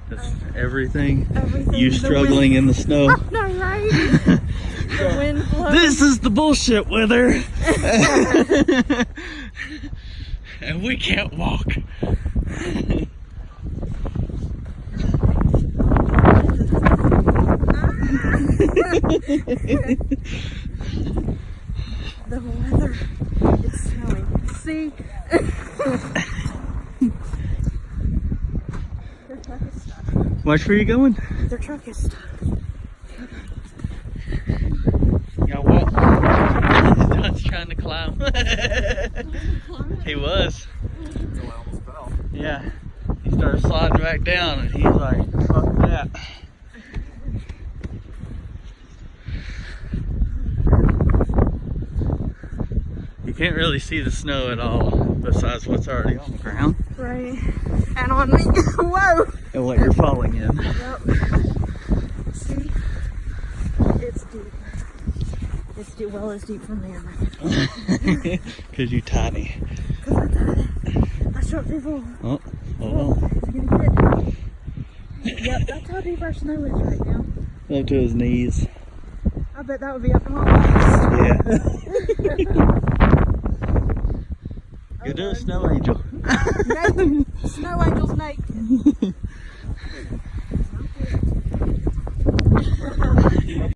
That's everything. Everything. You struggling in the snow. I know, right? The wind blowing. This is the bullshit weather. And we can't walk. The weather is snowing. See? Their truck is stuck. Watch where you going. Their truck is stuck. Yeah, what? Don's trying to climb. He was. Until I almost fell. Yeah. He started sliding back down and he's like, fuck that. You can't really see the snow at all besides what's already on the ground. Right. And on me. Whoa! And what you're falling in. Yep. See? It's deep. It's deep. Well, it's deep from there. Because you're tiny. Because I'm tiny. I shot people. Oh, Oh, it's gonna get. Yep, that's how deep our snow is right now. up to his knees. I bet that would be up to my waist. Yeah. Go do a snow angel. Naked. Snow angel's naked.